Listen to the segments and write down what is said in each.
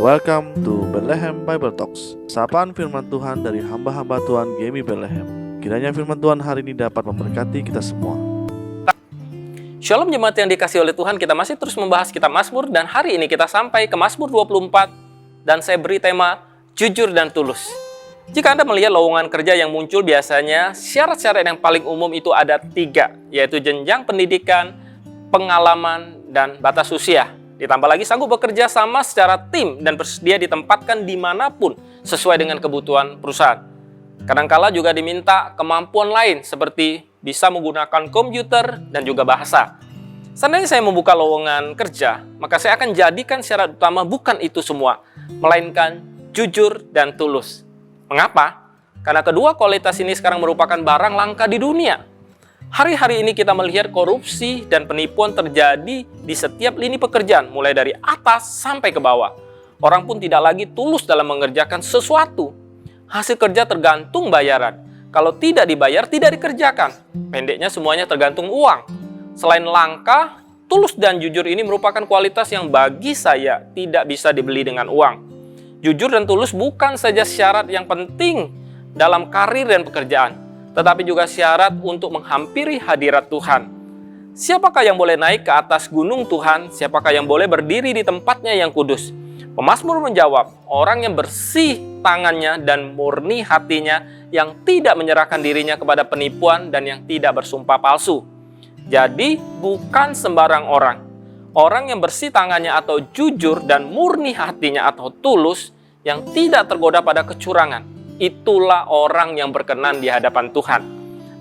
Welcome to Bethlehem Bible Talks. Sapaan firman Tuhan dari hamba-hamba Tuhan GMI Bethlehem. Kiranya firman Tuhan hari ini dapat memberkati kita semua. Shalom jemaat yang dikasihi oleh Tuhan, kita masih terus membahas kitab Mazmur dan hari ini kita sampai ke Mazmur 24 dan saya beri tema jujur dan tulus. Jika Anda melihat lowongan kerja yang muncul biasanya syarat-syarat yang paling umum itu ada 3, yaitu jenjang pendidikan, pengalaman, dan batas usia. Ditambah lagi sanggup bekerja sama secara tim dan bersedia ditempatkan dimanapun sesuai dengan kebutuhan perusahaan. Kadangkala juga diminta kemampuan lain seperti bisa menggunakan komputer dan juga bahasa. Seandainya saya membuka lowongan kerja, maka saya akan jadikan syarat utama bukan itu semua, melainkan jujur dan tulus. Mengapa? Karena kedua kualitas ini sekarang merupakan barang langka di dunia. Hari-hari ini kita melihat korupsi dan penipuan terjadi di setiap lini pekerjaan, mulai dari atas sampai ke bawah. Orang pun tidak lagi tulus dalam mengerjakan sesuatu. Hasil kerja tergantung bayaran. Kalau tidak dibayar, tidak dikerjakan. Pendeknya semuanya tergantung uang. Selain langka, tulus dan jujur ini merupakan kualitas yang bagi saya tidak bisa dibeli dengan uang. Jujur dan tulus bukan saja syarat yang penting dalam karir dan pekerjaan, tetapi juga syarat untuk menghampiri hadirat Tuhan. Siapakah yang boleh naik ke atas gunung Tuhan? Siapakah yang boleh berdiri di tempatnya yang kudus? Pemazmur menjawab, orang yang bersih tangannya dan murni hatinya, yang tidak menyerahkan dirinya kepada penipuan dan yang tidak bersumpah palsu. Jadi, bukan sembarang orang. Orang yang bersih tangannya atau jujur dan murni hatinya atau tulus, yang tidak tergoda pada kecurangan, itulah orang yang berkenan di hadapan Tuhan.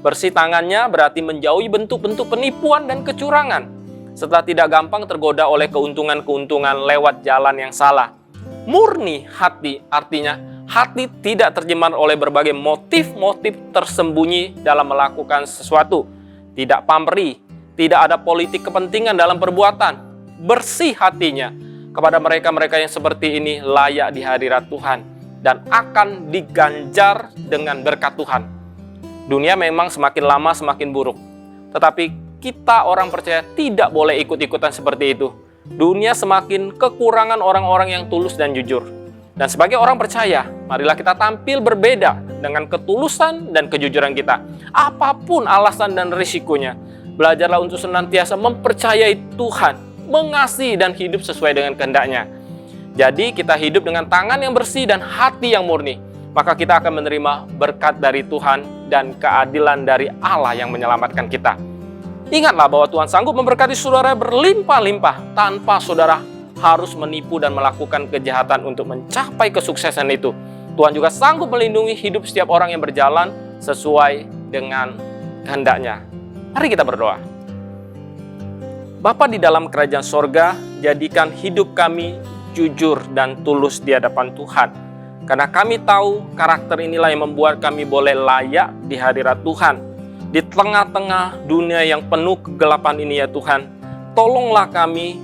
Bersih tangannya berarti menjauhi bentuk-bentuk penipuan dan kecurangan, serta tidak gampang tergoda oleh keuntungan-keuntungan lewat jalan yang salah. Murni hati artinya hati tidak terjemah oleh berbagai motif-motif tersembunyi dalam melakukan sesuatu. Tidak pamrih, tidak ada politik kepentingan dalam perbuatan. Bersih hatinya. Kepada mereka-mereka yang seperti ini layak di hadirat Tuhan dan akan diganjar dengan berkat Tuhan. Dunia memang semakin lama semakin buruk, tetapi kita orang percaya tidak boleh ikut-ikutan seperti itu. Dunia semakin kekurangan orang-orang yang tulus dan jujur. Dan sebagai orang percaya, marilah kita tampil berbeda dengan ketulusan dan kejujuran kita. Apapun alasan dan risikonya, belajarlah untuk senantiasa mempercayai Tuhan, mengasihi dan hidup sesuai dengan kehendak-Nya. Jadi kita hidup dengan tangan yang bersih dan hati yang murni, maka kita akan menerima berkat dari Tuhan dan keadilan dari Allah yang menyelamatkan kita. Ingatlah bahwa Tuhan sanggup memberkati saudara berlimpah-limpah tanpa saudara harus menipu dan melakukan kejahatan untuk mencapai kesuksesan itu. Tuhan juga sanggup melindungi hidup setiap orang yang berjalan sesuai dengan kehendak-Nya. Mari kita berdoa. Bapa di dalam kerajaan sorga, jadikan hidup kami jujur dan tulus di hadapan Tuhan. Karena kami tahu karakter inilah yang membuat kami boleh layak di hadirat Tuhan. Di tengah-tengah dunia yang penuh kegelapan ini ya Tuhan, tolonglah kami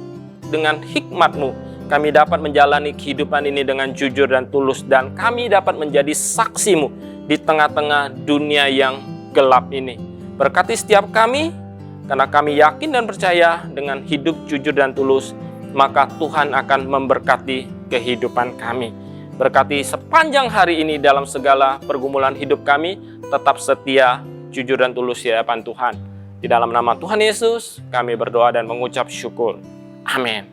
dengan hikmat-Mu. Kami dapat menjalani kehidupan ini dengan jujur dan tulus, dan kami dapat menjadi saksi-Mu di tengah-tengah dunia yang gelap ini. Berkati setiap kami, karena kami yakin dan percaya dengan hidup jujur dan tulus, maka Tuhan akan memberkati kehidupan kami. Berkati sepanjang hari ini dalam segala pergumulan hidup kami, tetap setia, jujur dan tulus di hadapan Tuhan. Di dalam nama Tuhan Yesus, kami berdoa dan mengucap syukur. Amin.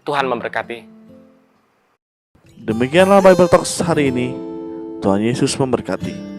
Tuhan memberkati. Demikianlah Bible Talks hari ini. Tuhan Yesus memberkati.